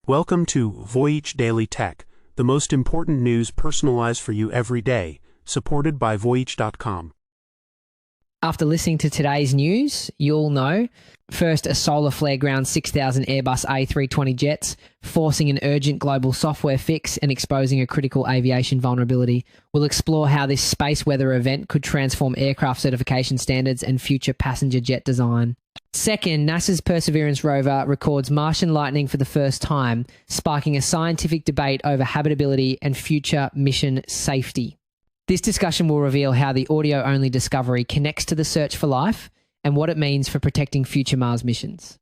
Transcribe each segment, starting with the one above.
Welcome to Voyage Daily Tech, the most important news personalized for you every day, supported by Voyage.com. After listening to today's news, you'll know, first, a solar flare ground 6,000 Airbus A320 jets, forcing an urgent global software fix and exposing a critical aviation vulnerability. We'll explore how this space weather event could transform aircraft certification standards and future passenger jet design. Second, NASA's Perseverance rover records Martian lightning for the first time, sparking a scientific debate over habitability and future mission safety. This discussion will reveal how the audio-only discovery connects to the search for life and what it means for protecting future Mars missions.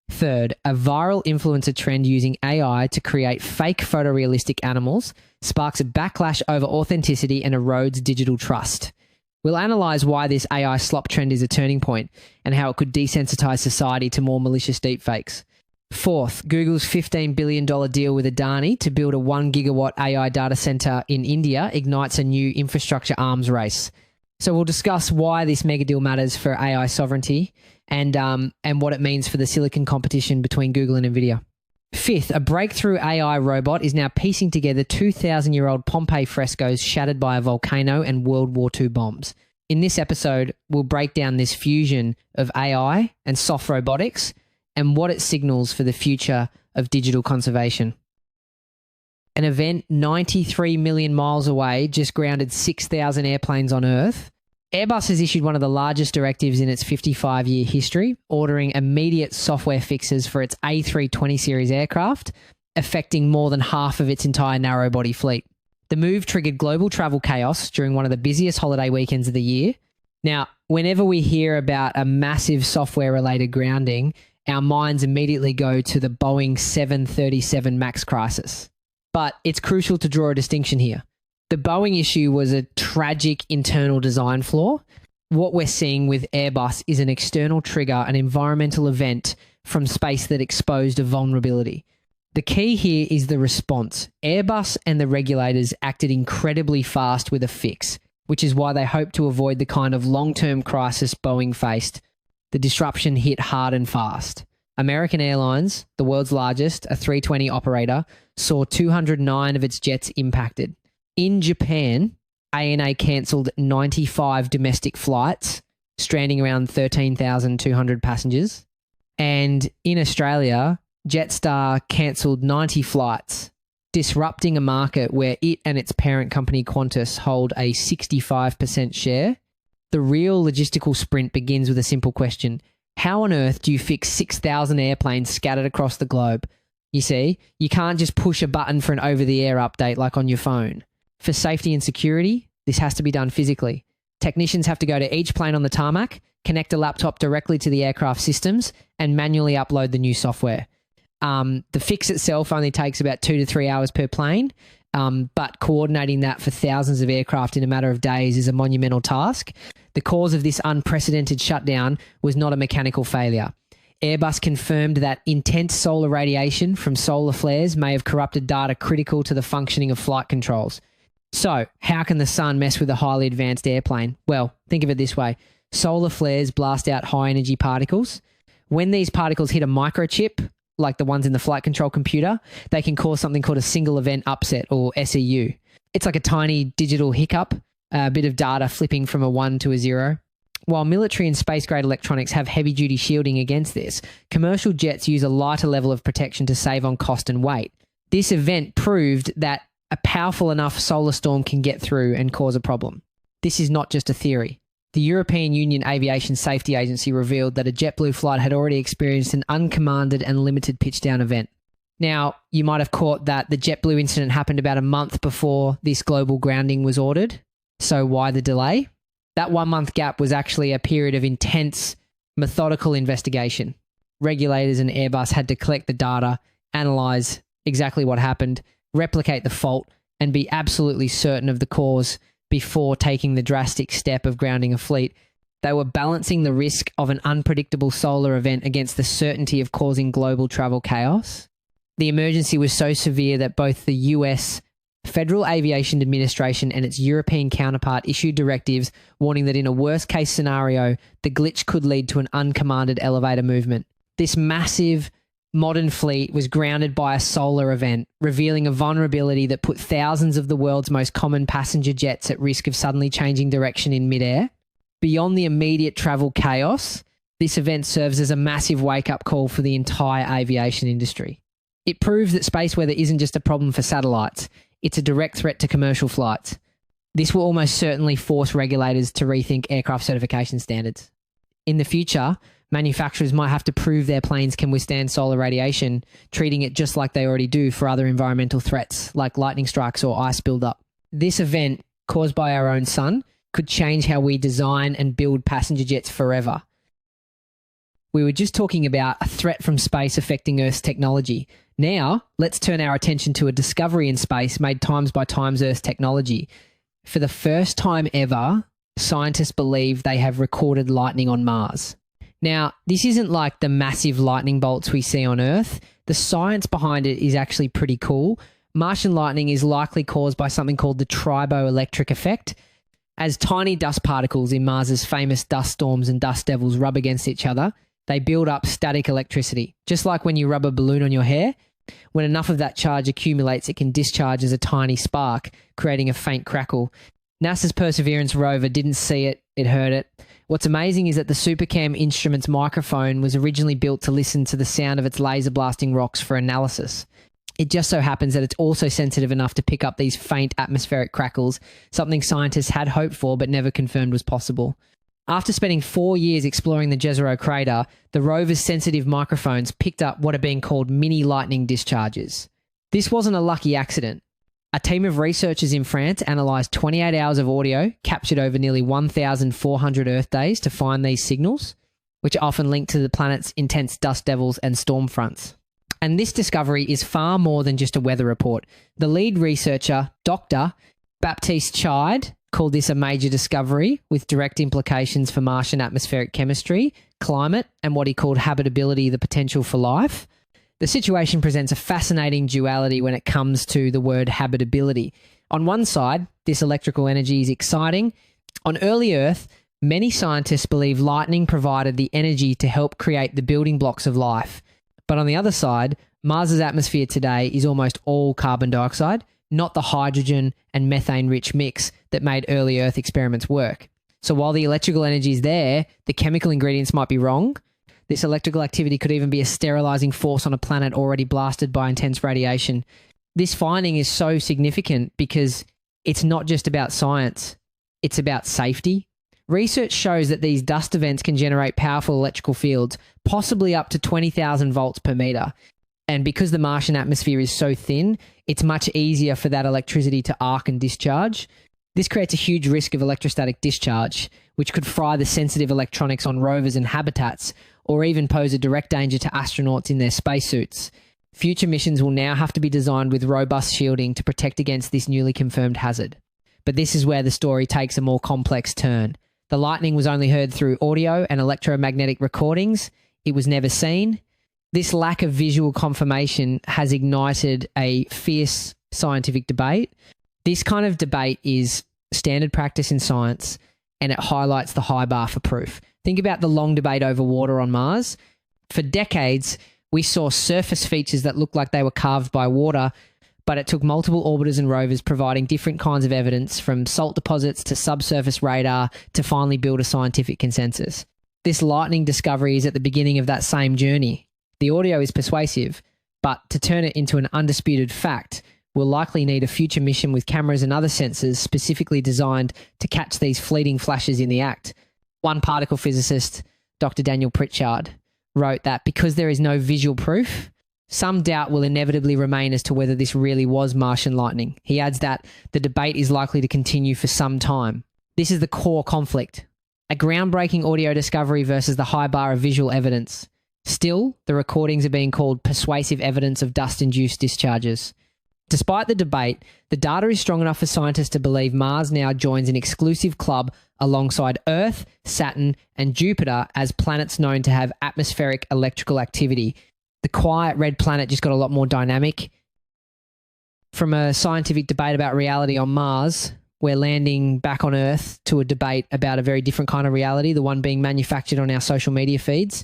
Third, a viral influencer trend using AI to create fake photorealistic animals sparks a backlash over authenticity and erodes digital trust. We'll analyse why this AI slop trend is a turning point and how it could desensitise society to more malicious deepfakes. Fourth, Google's $15 billion deal with Adani to build a 1 gigawatt AI data centre in India ignites a new infrastructure arms race. So we'll discuss why this mega deal matters for AI sovereignty and what it means for the silicon competition between Google and Nvidia. Fifth, a breakthrough AI robot is now piecing together 2,000-year-old Pompeii frescoes shattered by a volcano and World War II bombs. In this episode, we'll break down this fusion of AI and soft robotics and what it signals for the future of digital conservation. An event 93 million miles away just grounded 6,000 airplanes on Earth. Airbus has issued one of the largest directives in its 55-year history, ordering immediate software fixes for its A320 series aircraft, affecting more than half of its entire narrow-body fleet. The move triggered global travel chaos during one of the busiest holiday weekends of the year. Now, whenever we hear about a massive software-related grounding, our minds immediately go to the Boeing 737 MAX crisis. But it's crucial to draw a distinction here. The Boeing issue was a tragic internal design flaw. What we're seeing with Airbus is an external trigger, an environmental event from space that exposed a vulnerability. The key here is the response. Airbus and the regulators acted incredibly fast with a fix, which is why they hope to avoid the kind of long-term crisis Boeing faced. The disruption hit hard and fast. American Airlines, the world's largest, a 320 operator, saw 209 of its jets impacted. In Japan, ANA cancelled 95 domestic flights, stranding around 13,200 passengers. And in Australia, Jetstar cancelled 90 flights, disrupting a market where it and its parent company Qantas hold a 65% share. The real logistical sprint begins with a simple question. How on earth do you fix 6,000 airplanes scattered across the globe? You see, you can't just push a button for an over-the-air update like on your phone. For safety and security, this has to be done physically. Technicians have to go to each plane on the tarmac, connect a laptop directly to the aircraft systems, and manually upload the new software. The fix itself only takes about 2 to 3 hours per plane, but coordinating that for thousands of aircraft in a matter of days is a monumental task. The cause of this unprecedented shutdown was not a mechanical failure. Airbus confirmed that intense solar radiation from solar flares may have corrupted data critical to the functioning of flight controls. So, how can the sun mess with a highly advanced airplane? Well, think of it this way. Solar flares blast out high-energy particles. When these particles hit a microchip, like the ones in the flight control computer, they can cause something called a single event upset, or SEU. It's like a tiny digital hiccup, a bit of data flipping from a 1 to a 0. While military and space-grade electronics have heavy-duty shielding against this, commercial jets use a lighter level of protection to save on cost and weight. This event proved that a powerful enough solar storm can get through and cause a problem. This is not just a theory. The European Union Aviation Safety Agency revealed that a JetBlue flight had already experienced an uncommanded and limited pitch-down event. Now, you might have caught that the JetBlue incident happened about a month before this global grounding was ordered. So why the delay? That 1 month gap was actually a period of intense, methodical investigation. Regulators and Airbus had to collect the data, analyse exactly what happened, replicate the fault, and be absolutely certain of the cause before taking the drastic step of grounding a fleet. They were balancing the risk of an unpredictable solar event against the certainty of causing global travel chaos. The emergency was so severe that both the US Federal Aviation Administration and its European counterpart issued directives warning that in a worst-case scenario, the glitch could lead to an uncommanded elevator movement. This massive modern fleet was grounded by a solar event, revealing a vulnerability that put thousands of the world's most common passenger jets at risk of suddenly changing direction in midair. Beyond the immediate travel chaos, this event serves as a massive wake-up call for the entire aviation industry. It proves that space weather isn't just a problem for satellites, it's a direct threat to commercial flights. This will almost certainly force regulators to rethink aircraft certification standards. In the future, manufacturers might have to prove their planes can withstand solar radiation, treating it just like they already do for other environmental threats like lightning strikes or ice buildup. This event, caused by our own sun, could change how we design and build passenger jets forever. We were just talking about a threat from space affecting Earth's technology. Now, let's turn our attention to a discovery in space made times by times Earth's technology. For the first time ever, scientists believe they have recorded lightning on Mars. Now, this isn't like the massive lightning bolts we see on Earth. The science behind it is actually pretty cool. Martian lightning is likely caused by something called the triboelectric effect. As tiny dust particles in Mars's famous dust storms and dust devils rub against each other, they build up static electricity. Just like when you rub a balloon on your hair, when enough of that charge accumulates, it can discharge as a tiny spark, creating a faint crackle. NASA's Perseverance rover didn't see it, it heard it. What's amazing is that the SuperCam instrument's microphone was originally built to listen to the sound of its laser blasting rocks for analysis. It just so happens that it's also sensitive enough to pick up these faint atmospheric crackles, something scientists had hoped for but never confirmed was possible. After spending 4 years exploring the Jezero crater, the rover's sensitive microphones picked up what are being called mini lightning discharges. This wasn't a lucky accident. A team of researchers in France analysed 28 hours of audio captured over nearly 1,400 Earth days to find these signals, which are often linked to the planet's intense dust devils and storm fronts. And this discovery is far more than just a weather report. The lead researcher, Dr. Baptiste Chide, called this a major discovery with direct implications for Martian atmospheric chemistry, climate, and what he called habitability, the potential for life. The situation presents a fascinating duality when it comes to the word habitability. On one side, this electrical energy is exciting. On early Earth, many scientists believe lightning provided the energy to help create the building blocks of life. But on the other side, Mars's atmosphere today is almost all carbon dioxide, not the hydrogen and methane-rich mix that made early Earth experiments work. So while the electrical energy is there, the chemical ingredients might be wrong. This electrical activity could even be a sterilizing force on a planet already blasted by intense radiation. This finding is so significant because it's not just about science, it's about safety. Research shows that these dust events can generate powerful electrical fields, possibly up to 20,000 volts per meter. And because the Martian atmosphere is so thin, it's much easier for that electricity to arc and discharge. This creates a huge risk of electrostatic discharge, which could fry the sensitive electronics on rovers and habitats, or even pose a direct danger to astronauts in their spacesuits. Future missions will now have to be designed with robust shielding to protect against this newly confirmed hazard. But this is where the story takes a more complex turn. The lightning was only heard through audio and electromagnetic recordings. It was never seen. This lack of visual confirmation has ignited a fierce scientific debate. This kind of debate is standard practice in science, and it highlights the high bar for proof. Think about the long debate over water on Mars. For decades, we saw surface features that looked like they were carved by water, but it took multiple orbiters and rovers providing different kinds of evidence, from salt deposits to subsurface radar, to finally build a scientific consensus. This lightning discovery is at the beginning of that same journey. The audio is persuasive, but to turn it into an undisputed fact, we'll likely need a future mission with cameras and other sensors specifically designed to catch these fleeting flashes in the act. One particle physicist, Dr. Daniel Pritchard, wrote that because there is no visual proof, some doubt will inevitably remain as to whether this really was Martian lightning. He adds that the debate is likely to continue for some time. This is the core conflict: a groundbreaking audio discovery versus the high bar of visual evidence. Still, the recordings are being called persuasive evidence of dust-induced discharges. Despite the debate, the data is strong enough for scientists to believe Mars now joins an exclusive club alongside Earth, Saturn, and Jupiter as planets known to have atmospheric electrical activity. The quiet red planet just got a lot more dynamic. From a scientific debate about reality on Mars, we're landing back on Earth to a debate about a very different kind of reality, the one being manufactured on our social media feeds.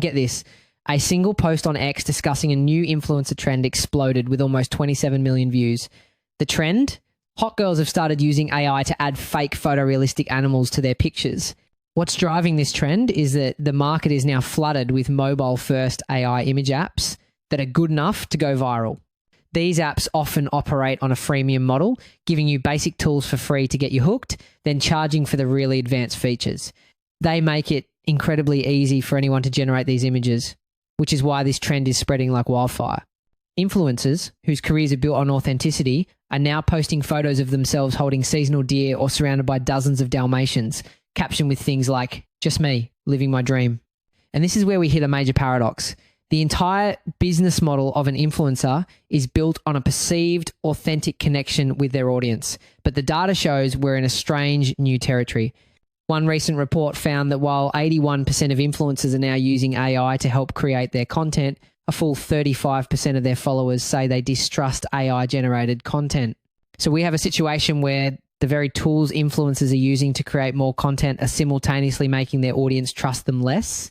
Get this. A single post on X discussing a new influencer trend exploded with almost 27 million views. The trend? Hot girls have started using AI to add fake photorealistic animals to their pictures. What's driving this trend is that the market is now flooded with mobile-first AI image apps that are good enough to go viral. These apps often operate on a freemium model, giving you basic tools for free to get you hooked, then charging for the really advanced features. They make it incredibly easy for anyone to generate these images, which is why this trend is spreading like wildfire. Influencers, whose careers are built on authenticity, are now posting photos of themselves holding seasonal deer or surrounded by dozens of Dalmatians, captioned with things like, "Just me, living my dream." And this is where we hit a major paradox. The entire business model of an influencer is built on a perceived, authentic connection with their audience. But the data shows we're in a strange new territory. One recent report found that while 81% of influencers are now using AI to help create their content, a full 35% of their followers say they distrust AI-generated content. So we have a situation where the very tools influencers are using to create more content are simultaneously making their audience trust them less.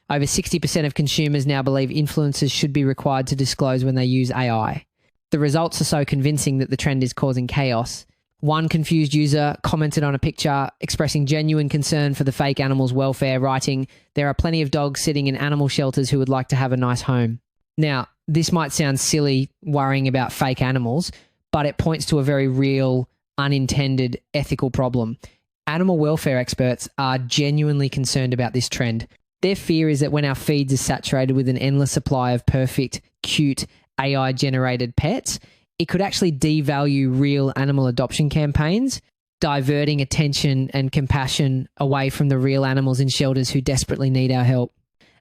Over 60% of consumers now believe influencers should be required to disclose when they use AI. The results are so convincing that the trend is causing chaos. One confused user commented on a picture expressing genuine concern for the fake animals' welfare, writing, "There are plenty of dogs sitting in animal shelters who would like to have a nice home." Now, this might sound silly worrying about fake animals, but it points to a very real, unintended ethical problem. Animal welfare experts are genuinely concerned about this trend. Their fear is that when our feeds are saturated with an endless supply of perfect, cute, AI-generated pets, it could actually devalue real animal adoption campaigns, diverting attention and compassion away from the real animals in shelters who desperately need our help.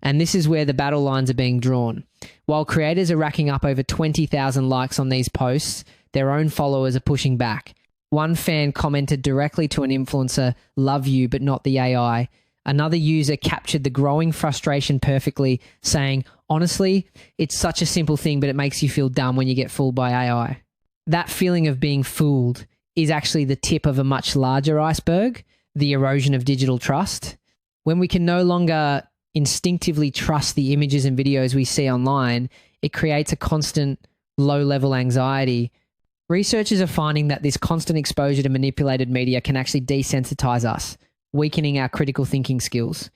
And this is where the battle lines are being drawn. While creators are racking up over 20,000 likes on these posts, their own followers are pushing back. One fan commented directly to an influencer, "Love you, but not the AI." Another user captured the growing frustration perfectly, saying, "Honestly, it's such a simple thing, but it makes you feel dumb when you get fooled by AI." That feeling of being fooled is actually the tip of a much larger iceberg, the erosion of digital trust. When we can no longer instinctively trust the images and videos we see online, it creates a constant low-level anxiety. Researchers are finding that this constant exposure to manipulated media can actually desensitize us, weakening our critical thinking skills.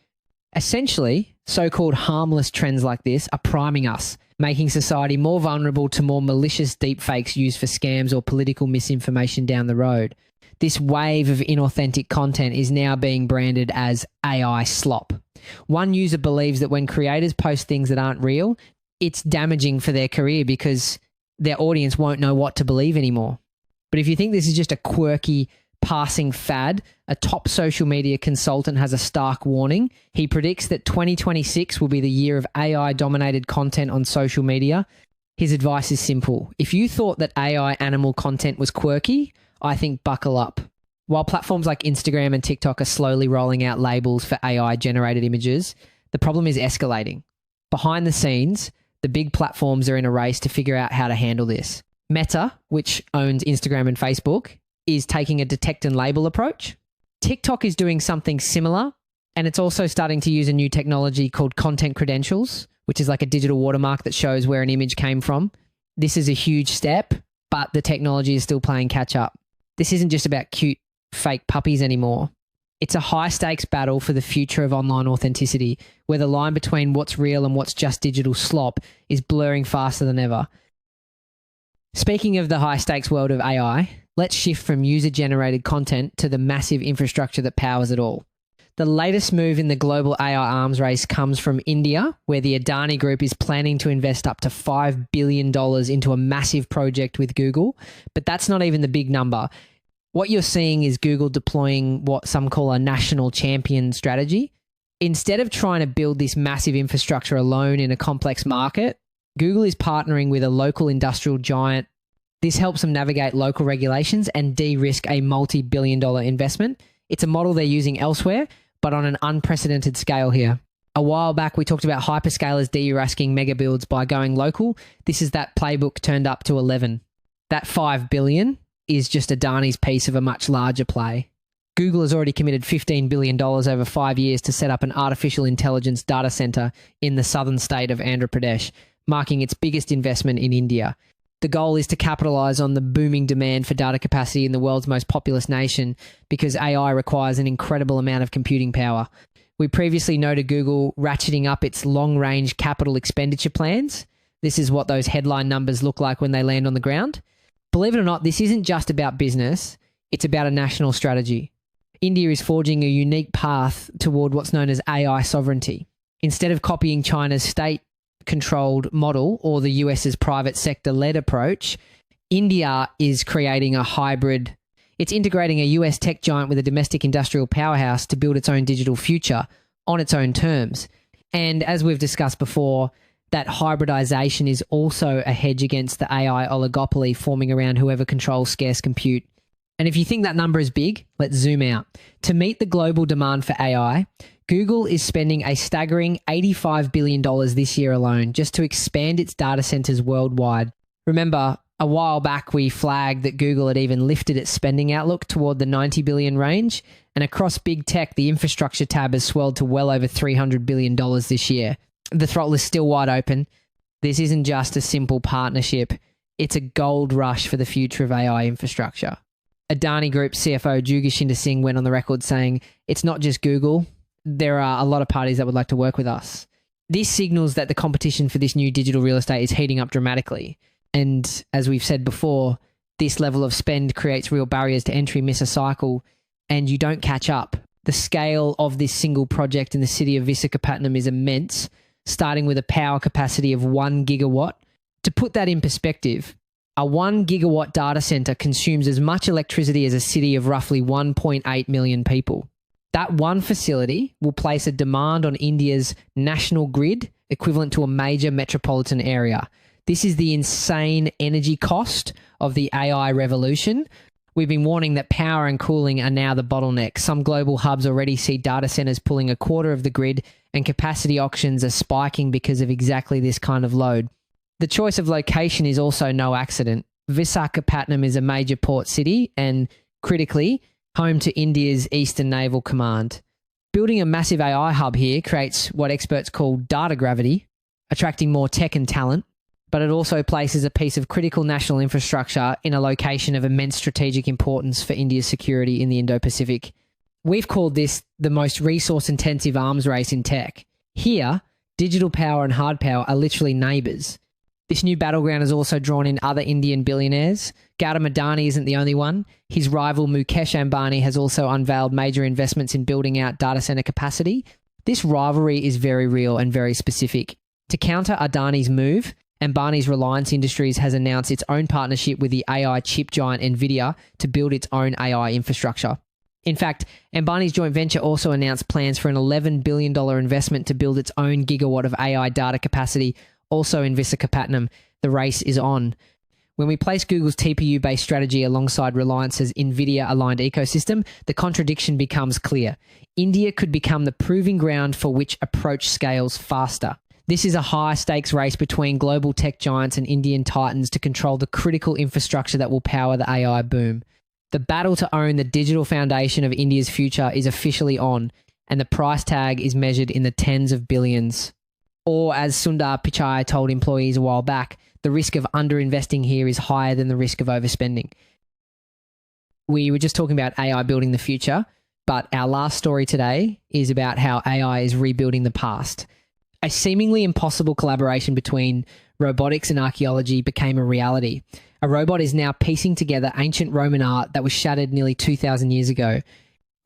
Essentially, so-called harmless trends like this are priming us, making society more vulnerable to more malicious deepfakes used for scams or political misinformation down the road. This wave of inauthentic content is now being branded as AI slop. One user believes that when creators post things that aren't real, it's damaging for their career because their audience won't know what to believe anymore. But if you think this is just a quirky, passing fad, a top social media consultant has a stark warning. He predicts that 2026 will be the year of AI-dominated content on social media. His advice is simple. If you thought that AI animal content was quirky, I think buckle up. While platforms like Instagram and TikTok are slowly rolling out labels for AI-generated images, the problem is escalating. Behind the scenes, the big platforms are in a race to figure out how to handle this. Meta, which owns Instagram and Facebook, is taking a detect and label approach. TikTok is doing something similar, and it's also starting to use a new technology called content credentials, which is like a digital watermark that shows where an image came from. This is a huge step, but the technology is still playing catch up. This isn't just about cute fake puppies anymore. It's a high-stakes battle for the future of online authenticity, where the line between what's real and what's just digital slop is blurring faster than ever. Speaking of the high-stakes world of AI, let's shift from user-generated content to the massive infrastructure that powers it all. The latest move in the global AI arms race comes from India, where the Adani group is planning to invest up to $5 billion into a massive project with Google. But that's not even the big number. What you're seeing is Google deploying what some call a national champion strategy. Instead of trying to build this massive infrastructure alone in a complex market, Google is partnering with a local industrial giant. This helps them navigate local regulations and de-risk a multi-billion-dollar investment. It's a model they're using elsewhere, but on an unprecedented scale here. A while back, we talked about hyperscalers de-risking mega builds by going local. This is that playbook turned up to 11. That $5 billion is just Adani's piece of a much larger play. Google has already committed $15 billion over 5 years to set up an artificial intelligence data center in the southern state of Andhra Pradesh, marking its biggest investment in India. The goal is to capitalize on the booming demand for data capacity in the world's most populous nation because AI requires an incredible amount of computing power. We previously noted Google ratcheting up its long-range capital expenditure plans. This is what those headline numbers look like when they land on the ground. Believe it or not, this isn't just about business, it's about a national strategy. India is forging a unique path toward what's known as AI sovereignty. Instead of copying China's state-controlled model or the US's private sector-led approach, India is creating a hybrid. It's integrating a US tech giant with a domestic industrial powerhouse to build its own digital future on its own terms. And as we've discussed before, that hybridization is also a hedge against the AI oligopoly forming around whoever controls scarce compute. And if you think that number is big, let's zoom out. To meet the global demand for AI, Google is spending a staggering $85 billion this year alone just to expand its data centers worldwide. Remember, a while back we flagged that Google had even lifted its spending outlook toward the $90 billion range, and across big tech, the infrastructure tab has swelled to well over $300 billion this year. The throttle is still wide open. This isn't just a simple partnership. It's a gold rush for the future of AI infrastructure. Adani Group CFO Jugashinder Singh went on the record saying, "It's not just Google. There are a lot of parties that would like to work with us." This signals that the competition for this new digital real estate is heating up dramatically. And as we've said before, this level of spend creates real barriers to entry, miss a cycle, and you don't catch up. The scale of this single project in the city of Visakhapatnam is immense, starting with a power capacity of 1 gigawatt. To put that in perspective, a 1 gigawatt data center consumes as much electricity as a city of roughly 1.8 million people. That one facility will place a demand on India's national grid equivalent to a major metropolitan area. This is the insane energy cost of the AI revolution. We've been warning that power and cooling are now the bottleneck. Some global hubs already see data centers pulling a quarter of the grid, and capacity auctions are spiking because of exactly this kind of load. The choice of location is also no accident. Visakhapatnam is a major port city and, critically, home to India's Eastern Naval Command. Building a massive AI hub here creates what experts call data gravity, attracting more tech and talent, but it also places a piece of critical national infrastructure in a location of immense strategic importance for India's security in the Indo-Pacific. We've called this the most resource-intensive arms race in tech. Here, digital power and hard power are literally neighbours. This new battleground has also drawn in other Indian billionaires. Gautam Adani isn't the only one. His rival Mukesh Ambani has also unveiled major investments in building out data center capacity. This rivalry is very real and very specific. To counter Adani's move, Ambani's Reliance Industries has announced its own partnership with the AI chip giant Nvidia to build its own AI infrastructure. In fact, Ambani's joint venture also announced plans for an $11 billion investment to build its own gigawatt of AI data capacity, also in Visakhapatnam. The race is on. When we place Google's TPU-based strategy alongside Reliance's NVIDIA-aligned ecosystem, the contradiction becomes clear. India could become the proving ground for which approach scales faster. This is a high-stakes race between global tech giants and Indian titans to control the critical infrastructure that will power the AI boom. The battle to own the digital foundation of India's future is officially on, and the price tag is measured in the tens of billions. Or, as Sundar Pichai told employees a while back, the risk of underinvesting here is higher than the risk of overspending. We were just talking about AI building the future, but our last story today is about how AI is rebuilding the past. A seemingly impossible collaboration between robotics and archaeology became a reality. A robot is now piecing together ancient Roman art that was shattered nearly 2,000 years ago.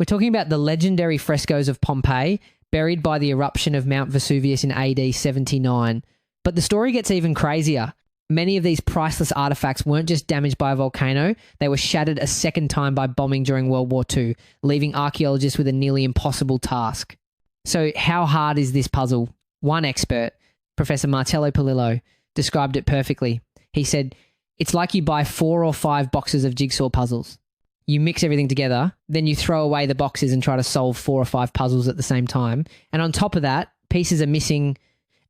We're talking about the legendary frescoes of Pompeii, buried by the eruption of Mount Vesuvius in AD 79. But the story gets even crazier. Many of these priceless artifacts weren't just damaged by a volcano, they were shattered a second time by bombing during World War II, leaving archaeologists with a nearly impossible task. So how hard is this puzzle? One expert, Professor Marcello Polillo, described it perfectly. He said, "It's like you buy 4 or 5 boxes of jigsaw puzzles. You mix everything together, then you throw away the boxes and try to solve 4 or 5 puzzles at the same time. And on top of that, pieces are missing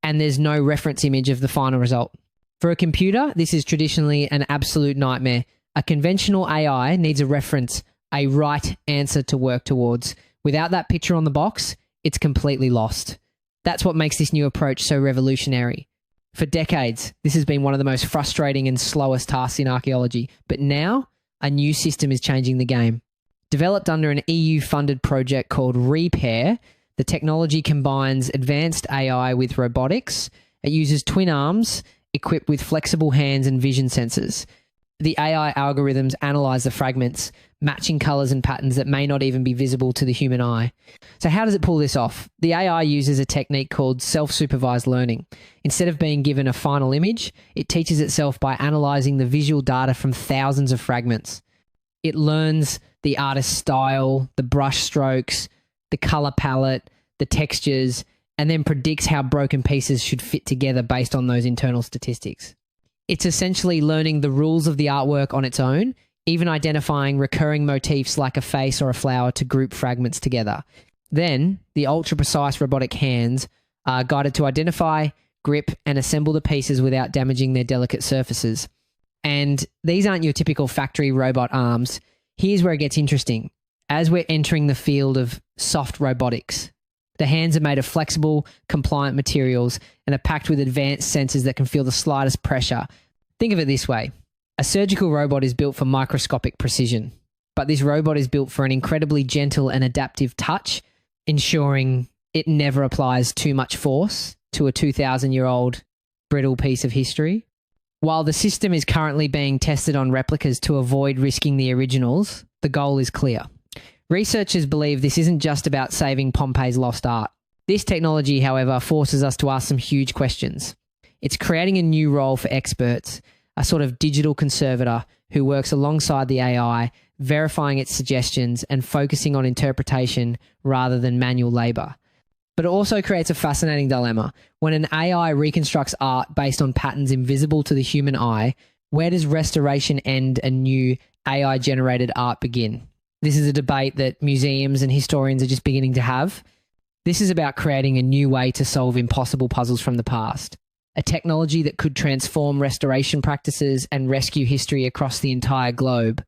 and there's no reference image of the final result. For a computer, this is traditionally an absolute nightmare. A conventional AI needs a reference a right answer to work towards. Without that picture on the box, it's completely lost. That's what makes this new approach so revolutionary. For decades, this has been one of the most frustrating and slowest tasks in archaeology, but now a new system is changing the game. Developed under an EU-funded project called Repair, the technology combines advanced AI with robotics. It uses twin arms equipped with flexible hands and vision sensors. The AI algorithms analyze the fragments, matching colors and patterns that may not even be visible to the human eye. So how does it pull this off? The AI uses a technique called self-supervised learning. Instead of being given a final image, it teaches itself by analyzing the visual data from thousands of fragments. It learns the artist's style, the brush strokes, the color palette, the textures, and then predicts how broken pieces should fit together based on those internal statistics. It's essentially learning the rules of the artwork on its own, even identifying recurring motifs like a face or a flower to group fragments together. Then, the ultra-precise robotic hands are guided to identify, grip, and assemble the pieces without damaging their delicate surfaces. And these aren't your typical factory robot arms. Here's where it gets interesting. As we're entering the field of soft robotics, the hands are made of flexible, compliant materials and are packed with advanced sensors that can feel the slightest pressure. Think of it this way. A surgical robot is built for microscopic precision, but this robot is built for an incredibly gentle and adaptive touch, ensuring it never applies too much force to a 2,000-year-old brittle piece of history. While the system is currently being tested on replicas to avoid risking the originals, the goal is clear. Researchers believe this isn't just about saving Pompeii's lost art. This technology, however, forces us to ask some huge questions. It's creating a new role for experts, a sort of digital conservator who works alongside the AI, verifying its suggestions and focusing on interpretation rather than manual labour. But it also creates a fascinating dilemma. When an AI reconstructs art based on patterns invisible to the human eye, where does restoration end and new AI-generated art begin? This is a debate that museums and historians are just beginning to have. This is about creating a new way to solve impossible puzzles from the past. A technology that could transform restoration practices and rescue history across the entire globe.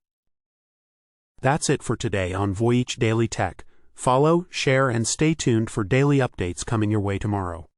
That's it for today on Voyage Daily Tech. Follow, share, and stay tuned for daily updates coming your way tomorrow.